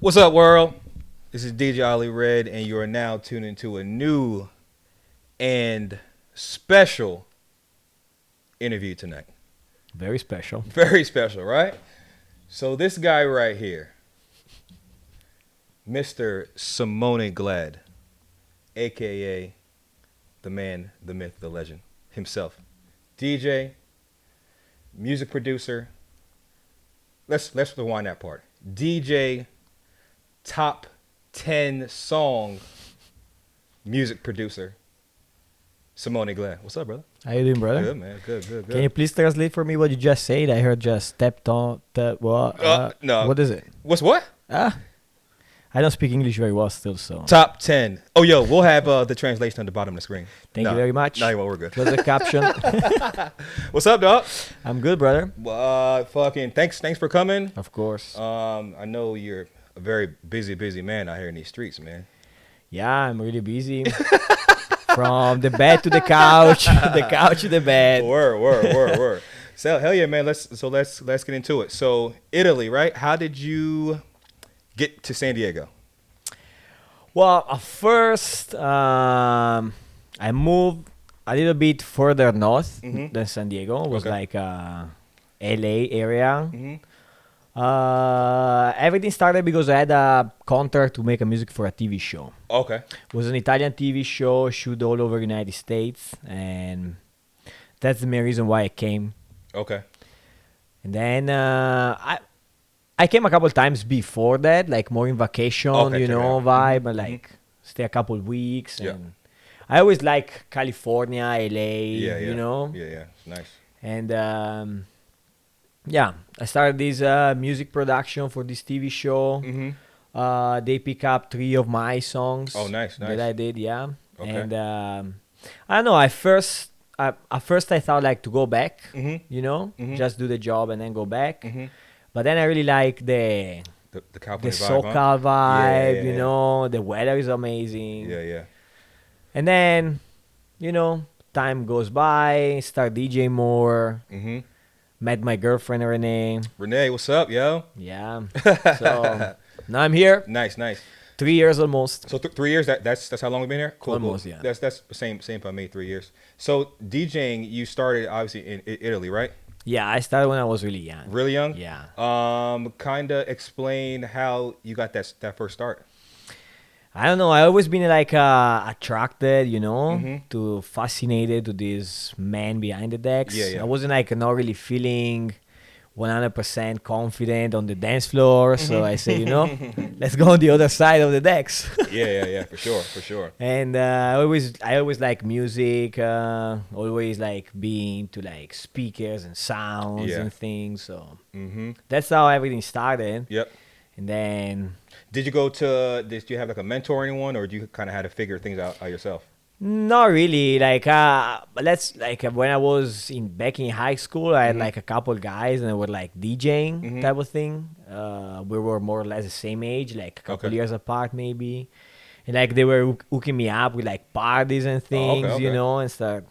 What's up, world? This is DJ Ollie Red, and you are now tuned into a new and special interview tonight. Very special. Very special, right? So this guy right here, Mr. Simone Glad, a.k.a. the man, the myth, the legend himself. DJ, music producer. Let's rewind that part. DJ, top 10 song music producer, Simone Glad. What's up, brother? How you doing, brother? Good, man. Good. Can you please translate for me what you just said? I heard just stepped on the what? No. What is it? What's what? I don't speak English very well still, so. Top 10. Oh, yo, we'll have the translation on the bottom of the screen. Thank you very much. No, we're good. Close the caption. What's up, dog? I'm good, brother. Fucking thanks for coming. Of course. I know you're a very busy man out here in these streets, man. Yeah, I'm really busy. From the bed to the couch, the couch to the bed. Word. So hell yeah, man. Let's get into it. So Italy, right? How did you get to San Diego? Well, at first, I moved a little bit further north than San Diego. It was like LA area. Everything started because I had a contract to make a music for a TV show. Okay. It was an Italian TV show, shoot all over the United States, and that's the main reason why I came. Okay. And then I came a couple times before that, like more in vacation, vibe, but like stay a couple weeks. And I always like California, LA, you know? Yeah, it's nice. And I started this music production for this TV show. They pick up 3 of my songs. Oh, nice. That I did, yeah. Okay. And I don't know, at first I thought like to go back, just do the job and then go back. But then I really like the California SoCal vibe, Yeah. the weather is amazing. Yeah. And then, time goes by, start DJing more. Met my girlfriend Renee, what's up, yo? Yeah. So now I'm here. Nice. 3 years almost. So 3 years. That's how long we've been here. Cool. Almost, yeah. That's the same for me. 3 years. So DJing, you started obviously in Italy, right? Yeah, I started when I was really young. Really young? Yeah. Kinda explain how you got that first start. I don't know. I always been like attracted, to fascinated to this man behind the decks. Yeah. I wasn't like not really feeling 100% confident on the dance floor. So I say, let's go on the other side of the decks. Yeah, for sure. And I always like music. Always like being to like speakers and sounds and things. So that's how everything started. Yep. And then did you have like a mentor or anyone, or did you kind of had to figure things out yourself? not really. Like when I was back in high school, I had like a couple guys and they were like DJing type of thing. We were more or less the same age, like a couple years apart maybe. And like they were hooking me up with like parties and things, and stuff.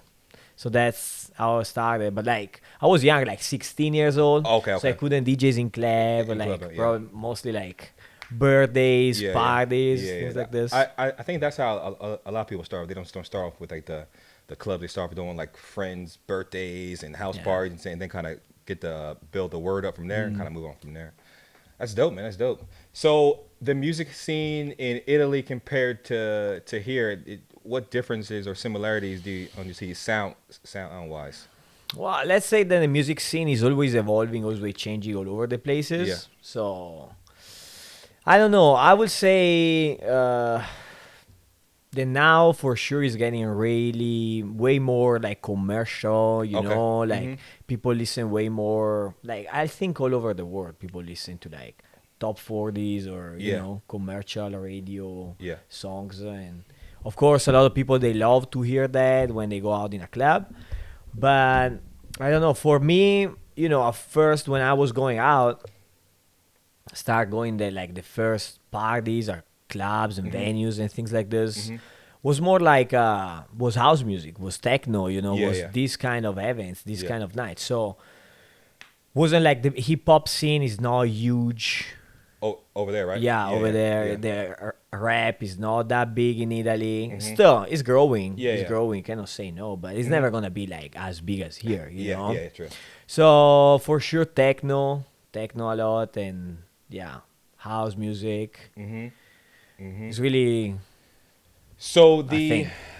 So that's how I started. But like I was young, like 16 years old. Okay. So I couldn't DJs in club, or like probably mostly like birthdays, parties, things like this. I think that's how a lot of people start. They don't start off with like the club. They start with doing like friends' birthdays and house parties, and then kind of build the word up from there and kind of move on from there. That's dope, man. That's dope. So the music scene in Italy compared to here, what differences or similarities do you see sound wise? Well, let's say that the music scene is always evolving, always changing all over the places. Yeah. So I don't know. I would say the now for sure is getting really way more like commercial, like people listen way more. Like I think all over the world people listen to like top 40s or commercial radio songs, and of course a lot of people they love to hear that when they go out in a club. But I don't know, for me, at first when I was going out, start going there like the first parties or clubs and venues and things like this was more like was house music, was techno, these kind of events, these kind of nights. So wasn't like the hip hop scene is not huge over there, right? Yeah, over there, yeah. the rap is not that big in Italy. Mm-hmm. Still, it's growing. Yeah, It's yeah. growing. Cannot say no, but it's Mm-hmm. never gonna be like as big as here, you Yeah, know. yeah, true. So for sure, techno a lot, and yeah, house music. Mm-hmm. Mm-hmm. It's really So a the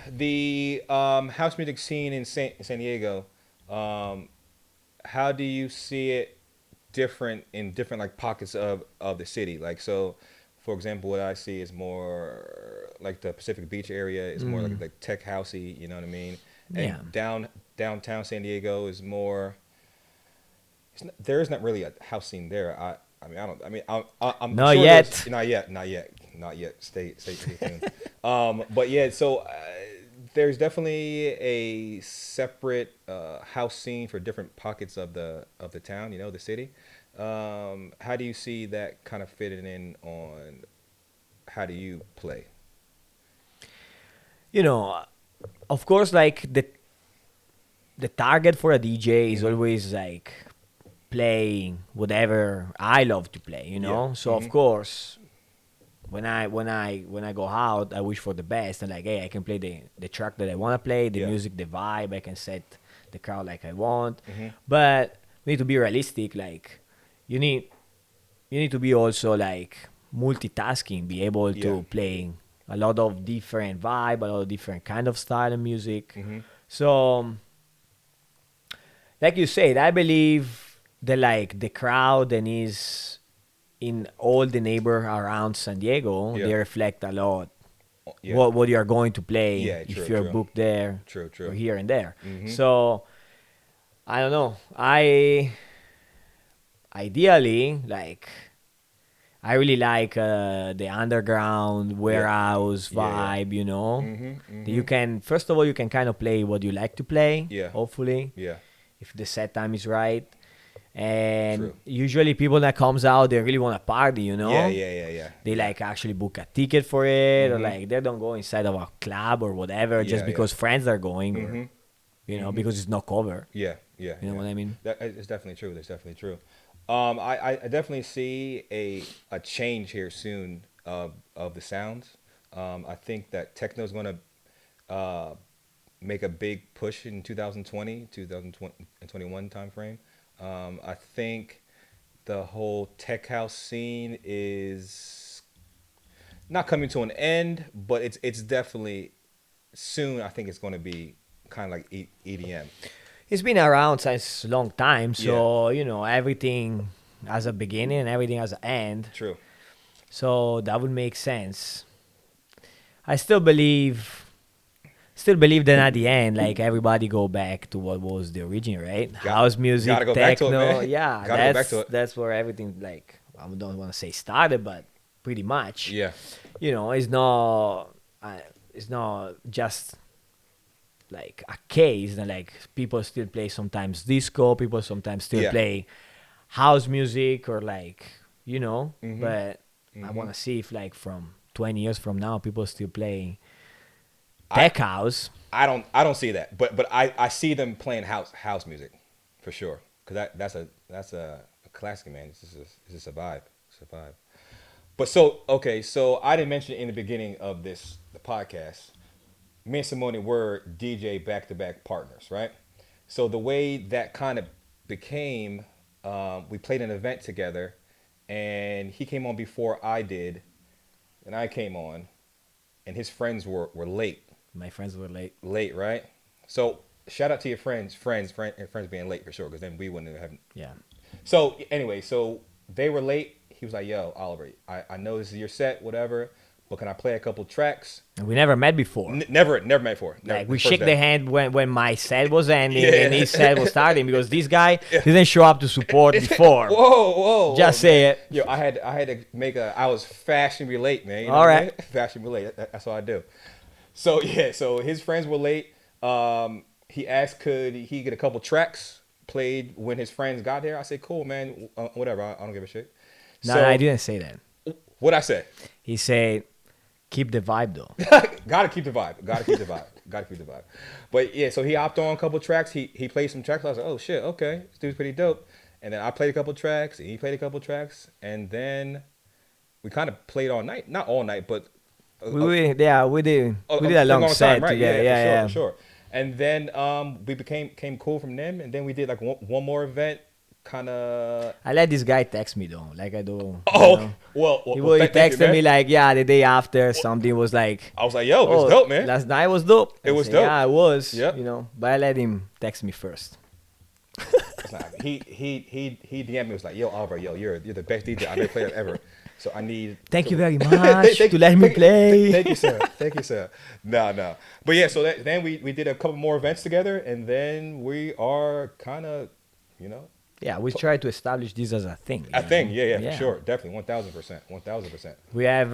thing. house music scene in San Diego, um, how do you see it different in different like pockets of the city? Like so, for example, what I see is more like the Pacific Beach area is more like tech housey. You know what I mean? Yeah. And downtown San Diego is more. There is not really a house scene there. I mean I don't. I mean I'm Not sure there's yet. not yet. Stay tuned. But yeah, so there's definitely a separate house scene for different pockets of the town. You know, the city. How do you see that kind of fitting in on how do you play? You know, of course, like the target for a DJ is Mm-hmm. always like playing whatever I love to play, you Yeah. know? So Mm-hmm. of course, when I go out, I wish for the best and like, hey, I can play the track that I want to play, the Yeah. music, the vibe, I can set the crowd like I want. Mm-hmm. But we need to be realistic, like you need you need to be also like multitasking, be able Yeah. to play a lot of different vibe, a lot of different kind of style of music. Mm-hmm. So like you said, I believe that like the crowd and is in all the neighbor around San Diego, Yeah. they reflect a lot Yeah. what you are going to play Yeah. if True. you're True. booked there True. or True. here and there. Mm-hmm. So I don't know. I ideally like I really like the underground Yeah. warehouse Yeah. Yeah. vibe, you know. Mm-hmm. That Mm-hmm. you can first of all you can kind of play what you like to play, Yeah. hopefully, Yeah. if the set time is right. And True. usually people that comes out they really want to party, you Yeah. know. Yeah. Yeah. Yeah. They Yeah. like actually book a ticket for it or Mm-hmm. like they don't go inside of a club or whatever just Yeah. Yeah. because friends are going or Mm-hmm. you know Mm-hmm. because it's not cover. Yeah, yeah, You know yeah. what I mean? That it's definitely true. That's definitely true. I definitely see a change here soon of the sounds. I think that techno is going to make a big push in 2020, 2021 time frame. I think the whole tech house scene is not coming to an end, but it's definitely soon. I think it's going to be kind of like EDM. It's been around since a long time, Yeah, so you know everything has a beginning and everything has an end. true. So that would make sense. I still believe that at the end, like everybody go back to what was the origin, right? House Gotta music, go back to it, techno, man. yeah, Gotta go back to it. that's where everything like I don't want to say started, but pretty much, Yeah, you know, it's not just like a case that like people still play sometimes disco, people sometimes still yeah. play house music or like you know, Mhm. but I Mhm. want to see if like from 20 years from now people still play I tech house. I don't see that, but I see them playing house music, for sure. Cause that's a classic, man. It's just a vibe. It's a vibe. But so okay, so I didn't mention in the beginning of the podcast. Me and Simone were DJ back to back partners, right? So the way that kind of became, we played an event together, and he came on before I did, and I came on, and his friends were late, My friends were late. right? So shout out to your friends being late for sure, because then we wouldn't have. Yeah. So anyway, so they were late. He was like, "Yo, Oliver, I know this is your set, whatever, but can I play a couple tracks?" And we never met before. Never met before. Never, Like we first shake the day. hand when my set was ending Yeah. and his set was starting because this guy didn't show up to support before. Whoa, Just whoa, say man. it. Yo, I had to make I was fashionably late, man. You know All what I right. mean? Fashionably late. That's all I do. So yeah, so his friends were late. He asked could he get a couple tracks played when his friends got there. I said, cool, man. Whatever. I don't give a shit. No, So no, I didn't say that. what I said. He said, keep the vibe though. Gotta keep the vibe. Gotta keep the vibe. Gotta keep the vibe. But yeah, so he hopped on a couple tracks. He played some tracks. I was like, oh shit, okay, this dude's pretty dope. And then I played a couple tracks, and he played a couple tracks, and then we kind of played all night, not all night, but we did a long set time, right? together. For sure. And then we came cool from them, and then we did like one more event, kind of. I let this guy text me though, like I do. Oh, he texted me like, yeah, the day after something was like. I was like, yo, it was dope, man. Last night was dope. It was dope. Yeah, it was. Yep. But I let him text me first. He DM'd me, was like, yo, Alvar, you're the best DJ I've ever played ever. So I need. Thank you very much to let me play. Thank you, sir. No. But yeah, so then we did a couple more events together, and then we are kind of, Yeah, we try to establish this as a thing. A thing, yeah, for sure, definitely, 1000%. We have.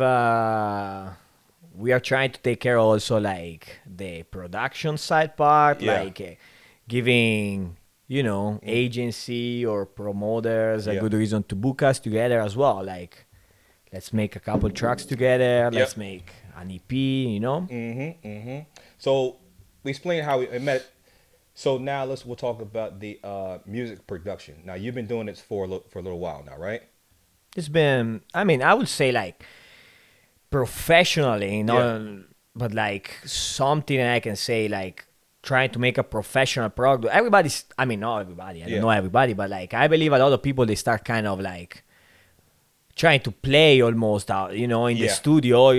We are trying to take care also like the production side part, like giving agency or promoters a good reason to book us together as well. Like, let's make a couple tracks together. Let's make an EP. So we explain how we met. So now we'll talk about the music production. Now you've been doing this for a little while now, right? It's been. I mean, I would say like professionally, but like something I can say like. Trying to make a professional product. Not everybody. I don't know everybody, but like I believe a lot of people they start kind of like trying to play almost out, in the studio.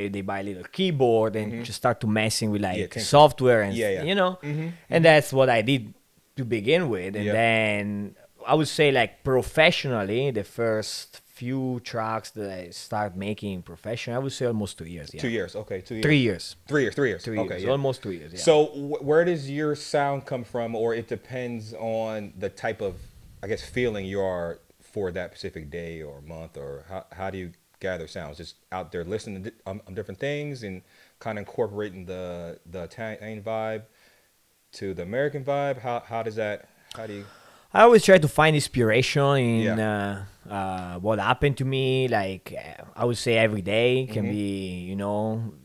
They buy a little keyboard and just start to messing with like software and and that's what I did to begin with. And then I would say like professionally, the first few tracks that I start making professional, I would say almost 2 years. 2 years, okay, 2 years. 3 years. 3 years. 3 years. Okay, Almost 2 years. Yeah. So where does your sound come from, or it depends on the type of, I guess, feeling you are for that specific day or month, or how do you gather sounds? Just out there listening to on different things and kind of incorporating the Italian vibe to the American vibe. How do you? I always try to find inspiration in what happened to me. Like I would say every day can be,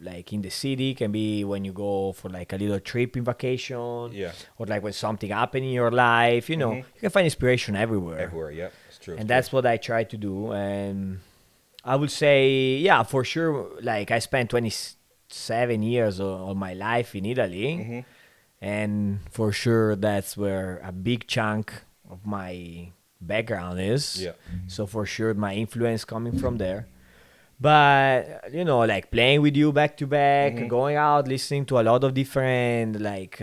like in the city, can be when you go for like a little trip in vacation, or like when something happened in your life. You can find inspiration everywhere. Everywhere, yeah, it's true. And that's what I try to do. And I would say, for sure. Like I spent 27 years of my life in Italy, and for sure that's where a big chunk of my background is. So for sure my influence coming from there. But like playing with you back to back, going out, listening to a lot of different like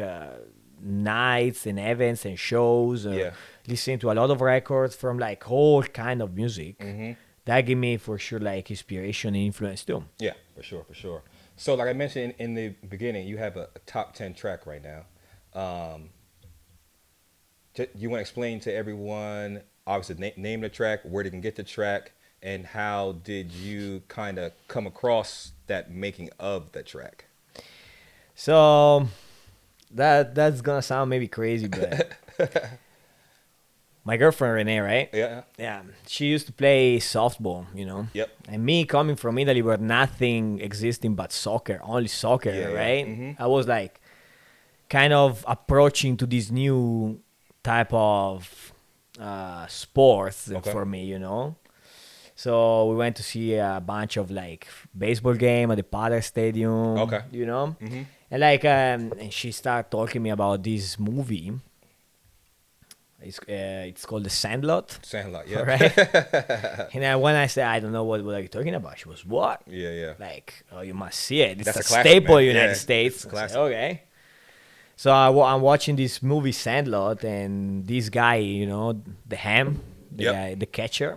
nights and events and shows, listening to a lot of records from like all kind of music. That gave me for sure like inspiration and influence too. Yeah, for sure. So like I mentioned in the beginning, you have a top 10 track right now. You want to explain to everyone, obviously, name the track, where they can get the track, and how did you kind of come across that making of the track? So that's gonna sound maybe crazy, but my girlfriend Renee, right? Yeah. She used to play softball, Yep. And me coming from Italy where nothing existing but soccer, only soccer, right? I was like kind of approaching to this new type of sports for me, So we went to see a bunch of like baseball game at the Padre Stadium, and like and she started talking me about this movie. It's called The Sandlot. Yeah. Right? And when I said, I don't know what are you talking about? She was, what? Yeah. Like, oh, you must see it. It's That's a classic, staple man. in the United States. Classic. Said, okay. So I'm watching this movie Sandlot, and this guy, the ham, the guy, the catcher,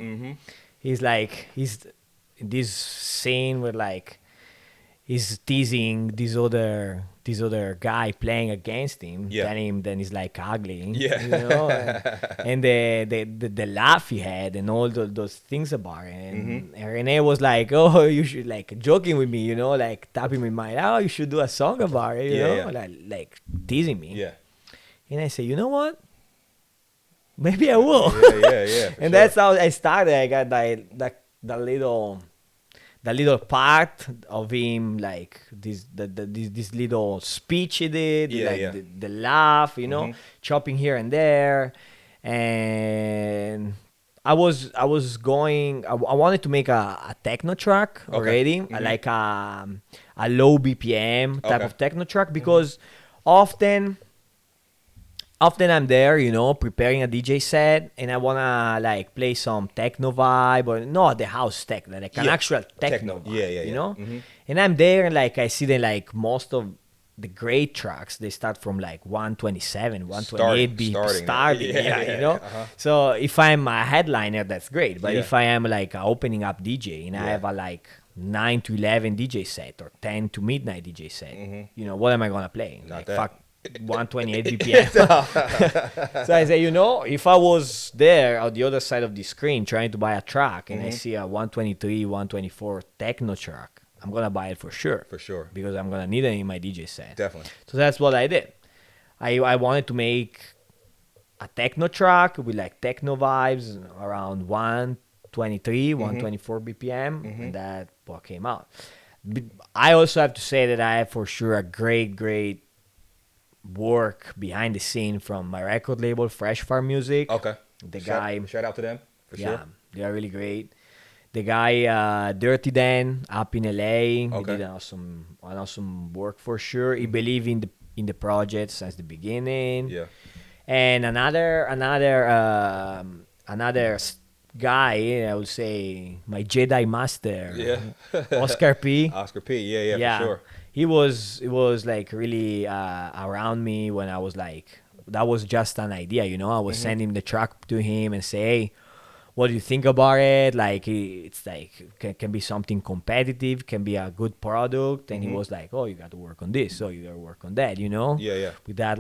he's in this scene where like he's teasing this other guy playing against him, telling him that he's like ugly, and the laugh he had and all those things about it. And Renee was like, oh, you should, like joking with me, like tapping me in my, oh, you should do a song about it, you know, like teasing me. Yeah. And I say, you know what? Maybe I will. Yeah. And that's how I started. I got the little part of him, like this little speech he did, the laugh, chopping here and there. And I wanted to make a techno track already, like a low BPM type Okay. of techno track, because often I'm there, preparing a DJ set, and I wanna like play some techno vibe, or not the house techno, like an Yeah. actual techno vibe, Yeah, yeah, yeah. And I'm there, and like I see that like most of the great tracks, they start from like 127, 128 beat starting, Yeah. So if I'm a headliner, that's great, but Yeah. if I am like a opening up DJ and I Yeah. have a like 9 to 11 DJ set or 10 to midnight DJ set, what am I gonna play? Not Like that. fuck 128 BPM. So I say, if I was there on the other side of the screen trying to buy a track and I see a 123, 124 techno track, I'm gonna buy it for sure. For sure. Because I'm gonna need it in my DJ set. Definitely. So that's what I did. I wanted to make a techno track with like techno vibes around 123, 124 BPM, and that what came out. I also have to say that I have for sure a great work behind the scene from my record label, Fresh Farm Music. Okay. The guy, Shout out to them for sure. they are really great. The guy, Dirty Dan, up in LA, he Okay. did an awesome work for sure. He believed in the project since the beginning. Yeah. And another guy, I would say, my Jedi master, Yeah. Oscar P. Oscar P. Yeah, for sure. He was like really around me when I was like, that was just an idea, I was sending the track to him and say, hey, what do you think about it? Like, it's like can be something competitive, can be a good product. And he was like, oh, you got to work on this, so you got to work on that, Yeah. with that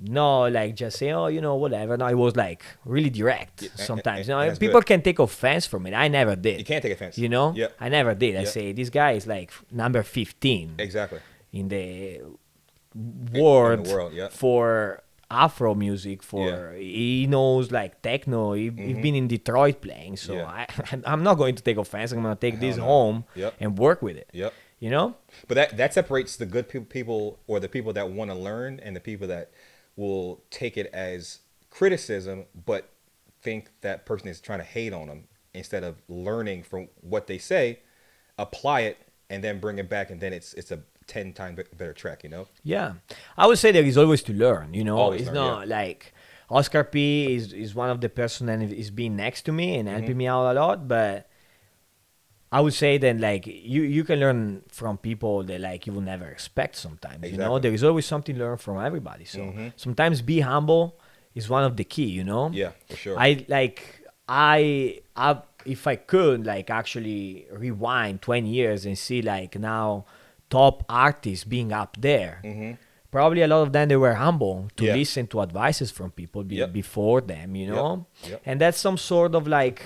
no, like just say, oh, whatever. No, it was like really direct sometimes. That's People good. can take offense from it. I never did. You can't take offense. Yep. I never did. I Yep. say, this guy is like number 15 Exactly. in the world, yeah. for Afro music. He knows like techno. He's been in Detroit playing. So Yeah. I'm not going to take offense. I'm going to take this home Yep. and work with it. Yep. You know? But that separates the good people, or the people that want to learn, and the people that will take it as criticism but think that person is trying to hate on them, instead of learning from what they say, apply it, and then bring it back, and then it's a 10 times better track, Yeah, I would say there is always to learn. Always It's learn, not like Oscar P is one of the person that is being next to me and helping me out a lot. But I would say that like you can learn from people that like you will never expect sometimes. Exactly. There is always something to learn from everybody. So sometimes be humble is one of the key. Yeah, for sure. I if I could like actually rewind 20 years and see like now top artists being up there, probably a lot of them, they were humble to Yeah. listen to advices from people Yep. before them, Yep. and that's some sort of like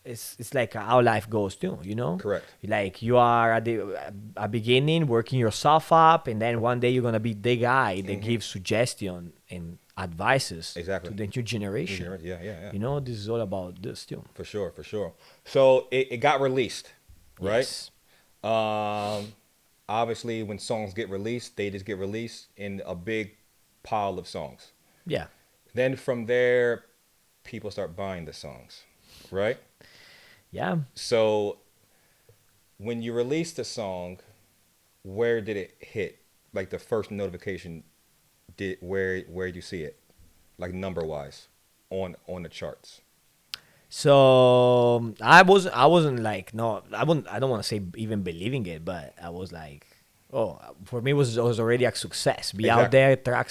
it's like how life goes too, Correct. like you are at the a beginning working yourself up, and then one day you're gonna be the guy that gives suggestion and advices Exactly. to the new generation. Yeah. This is all about this too. For sure. So it got released, right? Yes. Obviously, when songs get released, they just get released in a big pile of songs. Yeah. Then from there, people start buying the songs, right? Yeah. So when you release the song, where did it hit? Like the first notification, where did you see it? Like number wise on the charts. So I wasn't like, no, I don't want to say even believing it, but I was like, oh, for me it was already a success. Be out Exactly. there, track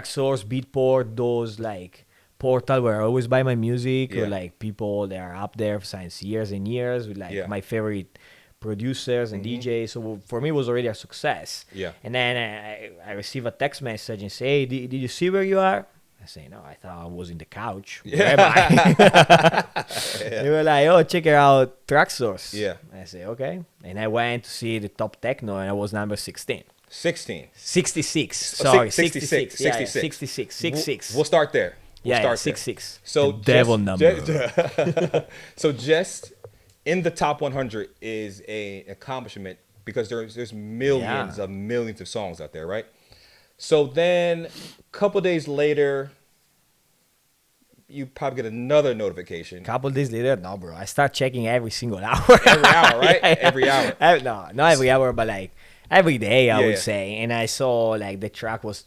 source, Beatport, those like portal where I always buy my music, Yeah. or like people that are up there since years and years with like Yeah. my favorite producers and DJs. So for me it was already a success. Yeah. And then I receive a text message and say, hey, did you see where you are? I say, no, I thought I was in the couch. Where am I? They were like, oh, check it out, track source. Yeah. I say, okay. And I went to see the top techno, and I was number 16. 16. 66. Oh, Sorry, 66. 66. Yeah, 66. 66. We'll start there. Yeah, Start 66. So The devil number. So just in the top 100 is a accomplishment, because there's millions of songs out there, right? So then a couple days later, you probably get another notification Couple days later, no, bro. I start checking every single hour. every hour, right? Yeah, yeah. Every hour. No, not every hour, but like every day, I Yeah, would yeah. say. And I saw like the track was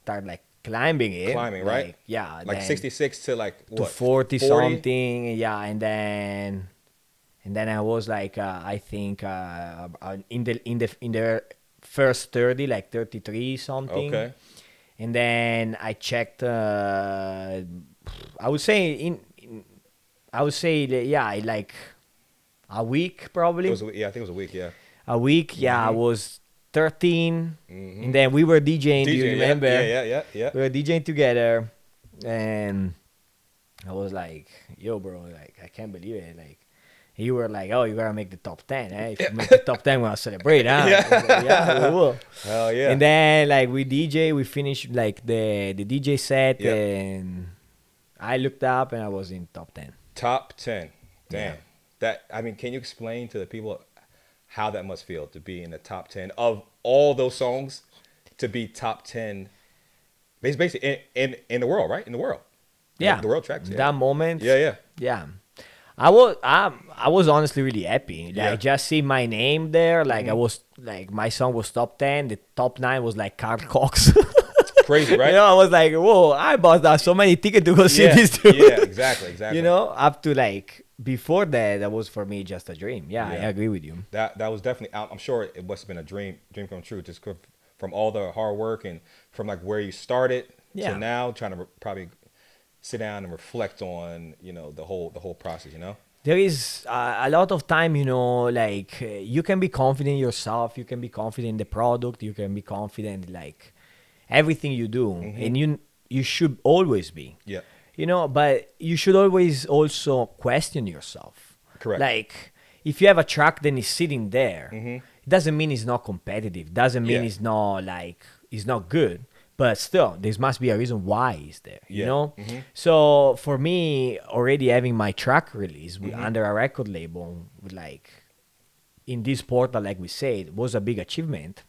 start like climbing it, Climbing, right? like yeah, Like then 66 to like to what? 40 40? something, yeah, and then I was like, I think in the first 30, like 33 something, Okay. and then I checked. I would say I would say that, yeah, like a week It probably. was yeah, I think it was a week, yeah. A week, yeah, I Mhm. was 13, and Mhm. then we were DJing. Do you DJ, yeah. Yeah, remember? yeah, yeah, yeah. We were DJing together, and I was like, "Yo, bro, like I can't believe it." Like you were like, "Oh, you gotta make the top 10. Eh? If you make the top 10, we'll celebrate, huh?" I was like, "Yeah, we Yeah. will." Hell yeah. And then like we DJ, we finished like the DJ set, Yep. and I looked up and I was in top 10. Top 10. Yeah. Damn. That I mean, can you explain to the people how that must feel to be in the top 10 of all those songs to be top 10 basically in the world, right? In the world. Yeah, The world tracks, yeah. that moment. Yeah, yeah. Yeah, I was honestly really happy. Like Yeah. just see my name there. Like I was like my song was top 10. The top 9 was like Carl Cox. Crazy, right? I was like, whoa! I bought so many tickets to go see Yeah. this dude. Yeah, exactly, exactly. Up to like before that was for me just a dream. Yeah, I Yeah. agree with you. That was definitely I'm sure it must have been a dream come true just from all the hard work and from like where you started Yeah. to now trying to probably sit down and reflect on, the whole process, There is a lot of time, like you can be confident in yourself, you can be confident in the product, you can be confident like everything you do, and you should always be. Yeah. But you should always also question yourself. Correct. Like if you have a track then it's sitting there, it doesn't mean it's not competitive, doesn't mean Yeah. it's not like it's not good, but still there must be a reason why it's there, Yeah. So for me already having my track release under a record label with like in this portal, like we said, was a big achievement.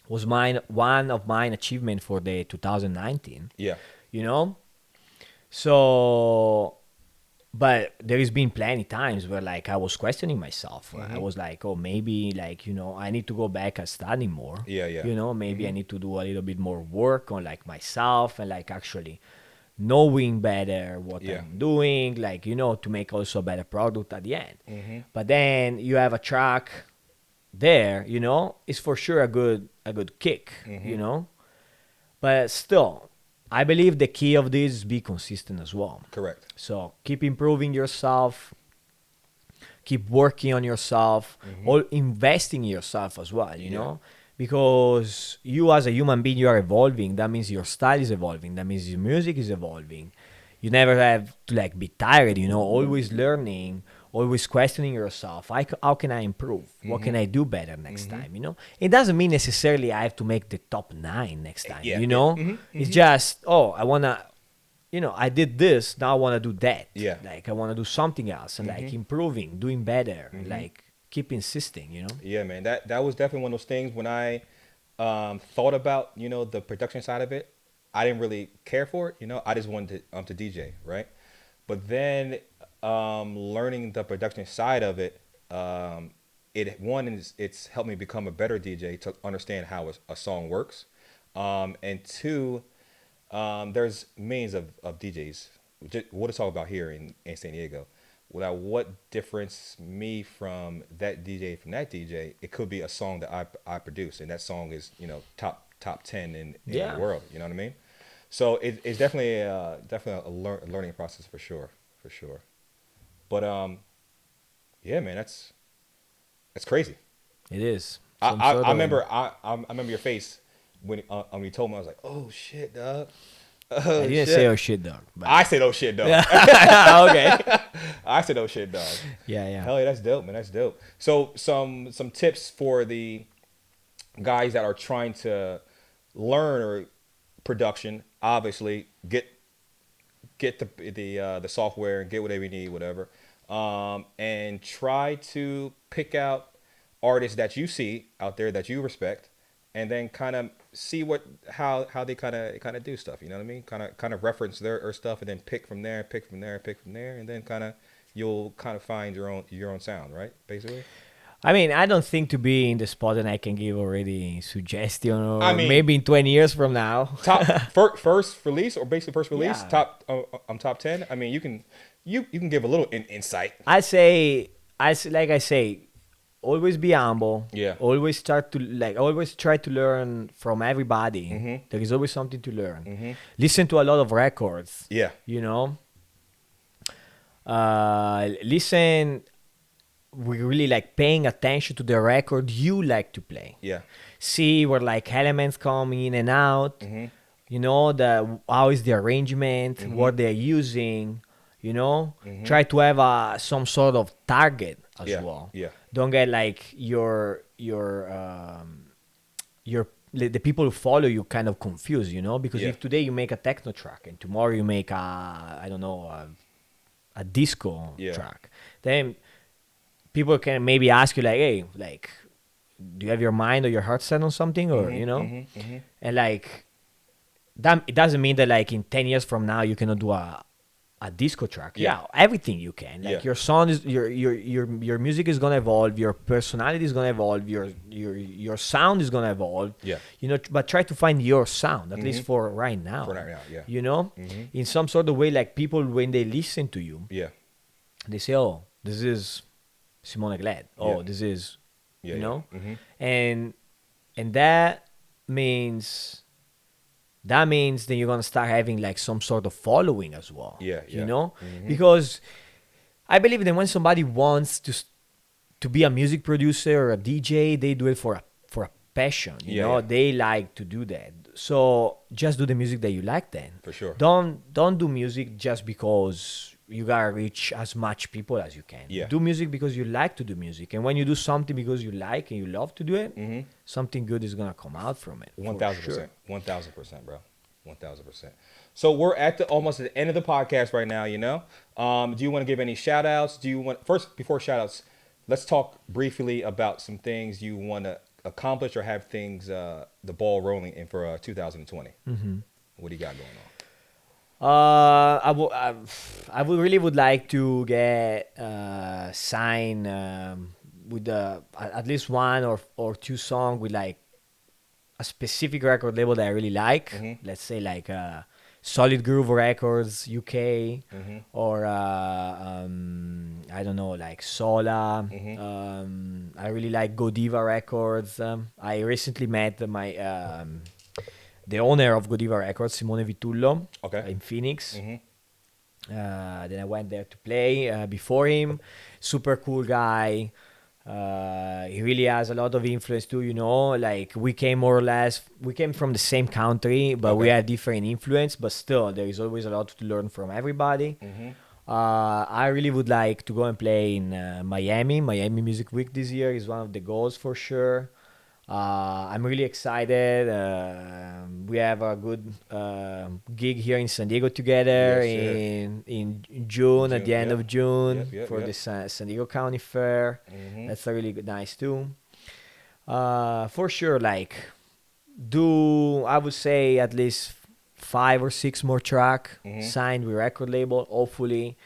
Was one of mine achievement for the 2019, Yeah. you know so but there has been plenty times where like I was questioning myself. I was like, oh, maybe like I need to go back and study more. Yeah, yeah. Maybe I need to do a little bit more work on like myself and like actually knowing better what Yeah. I'm doing, like to make also a better product at the end. But then you have a track there, it's for sure a good kick, but still I believe the key of this is be consistent as well. Correct. So keep improving yourself, keep working on yourself, or investing in yourself as well, because you as a human being, you are evolving. That means your style is evolving. That means your music is evolving. You never have to like be tired, always learning, always questioning yourself. How can I improve? What can I do better next time? It doesn't mean necessarily I have to make the top 9 next time. Yeah, yeah. It's just, I wanna, I did this. Now I wanna do that. Yeah. Like I wanna do something else and like improving, doing better, like keep insisting. Yeah, man. That was definitely one of those things when I thought about, the production side of it. I didn't really care for it, I just wanted to DJ, right? But then learning the production side of it, it's helped me become a better DJ to understand how a song works, and two, there's millions of DJs. What it's all about here in San Diego. Without what difference me from that DJ from that DJ, it could be a song that I produce, and that song is top 10 in Yeah. the world. You know what I mean? So it's definitely a learning process for sure. But yeah, man, that's crazy. It is. I remember I remember your face when you told me. I was like, oh shit, dog. Oh, I didn't shit. say oh shit, dog. But I said oh shit, dog. okay. I said oh shit, dog. Yeah. Hell yeah, that's dope, man. That's dope. So some tips for the guys that are trying to learn or production. Obviously, get the software and get whatever you need, whatever, and try to pick out artists that you see out there that you respect, and then kind of see how they kind of do stuff. You know what I mean? Kind of reference their stuff, and then pick from there, and then you'll kind of find your own sound, right? Basically. I mean, I don't think to be in the spot and I can give already suggestion, or I mean, maybe in 20 years from now. top first release, or basically first release, Yeah. top 10. I mean, you can give a little insight. I say, like I say, always be humble. Yeah. Always always try to learn from everybody. Mm-hmm. There is always something to learn. Mm-hmm. Listen to a lot of records. Yeah. You know. Listen. We really like paying attention to the record you like to play. Yeah. See where like elements come in and out. Mm-hmm. You know, how is the arrangement, Mm-hmm. what they're using. You know, Mm-hmm. try to have some sort of target as Yeah. well. Yeah. Don't get like the people who follow you kind of confused. You know, because Yeah. if today you make a techno track and tomorrow you make a disco Yeah. track, then people can maybe ask you like, hey, like, do you have your mind or your heart set on something, or Mhm, you know? mhm, mhm. And like that, it doesn't mean that like in 10 years from now you cannot do a disco track. Yeah. Yeah, everything you can. Like Yeah. your song is your music is gonna evolve, your personality is gonna evolve, your sound is gonna evolve. Yeah. You know, but try to find your sound, at least Mhm. for right now. For right now, yeah. You know? Mhm. In some sort of way, like people when they listen to you, Yeah. they say, oh, this is Simone Glad. Oh, Yeah. this is, Yeah. you know? Mm-hmm. And that means then you're gonna start having like some sort of following as well. Yeah, yeah. You know? Mhm. Because I believe that when somebody wants to be a music producer or a DJ, they do it for a passion. You Yeah, know, yeah. they like to do that. So just do the music that you like then. For sure. Don't do music just because you gotta reach as much people as you can. Yeah. Do music because you like to do music. And when you do something because you like and you love to do it, Mhm. something good is gonna come out from it. for 1,000%. sure. 1,000%, bro. 1,000%. So we're at almost at the end of the podcast right now, you know? Do you want to give any shout outs? First, before shout outs, let's talk briefly about some things you want to accomplish or have things, the ball rolling in for 2020. Mm-hmm. What do you got going on? I would really would like to get signed with at least one or two songs with like a specific record label that I really like. Mhm. Let's say like Solid Groove Records UK, Mhm. or I don't know, like Sola. Mhm. I really like Godiva Records. I recently met the owner of Godiva Records, Simone Vitullo, Okay. in Phoenix. Mhm. Then I went there to play before him. Super cool guy. He really has a lot of influence too, you know. Like we came from the same country, but we Okay. had different influence. But still, there is always a lot to learn from everybody. Mhm. I really would like to go and play in Miami. Miami Music Week this year is one of the goals for sure. I'm really excited. We have a good gig here in San Diego together Yes, sir. in June, at the end June, of June, Yep, for yep. the San Diego County Fair. Mhm. That's a really good, nice too. For sure, like I would say at least 5 or 6 more track Mhm. signed with record label. Hopefully,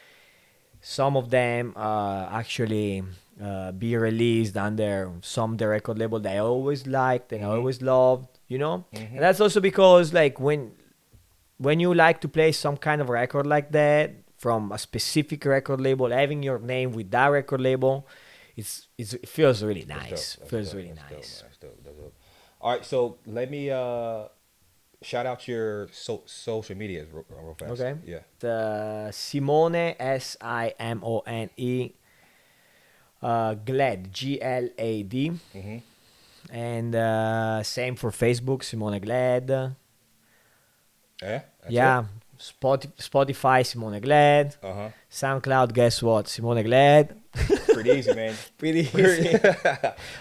some of them actually be released under some of the record label that I always liked and I Mhm. always loved, you know. Mhm. And that's also because like when you like to play some kind of record like that from a specific record label, having your name with that record label, it feels really That's nice. dope. That's Feels dope. really That's nice. dope. That's dope. All right, so let me shout out your social medias real fast. Okay. Yeah. Simone Simone Glad Glad. Mhm. And same for Facebook, Simone Glad. Yeah. That's Yeah, Spotify, Simone Glad. Uh huh. SoundCloud, guess what? Simone Glad. Pretty easy, man. Pretty easy.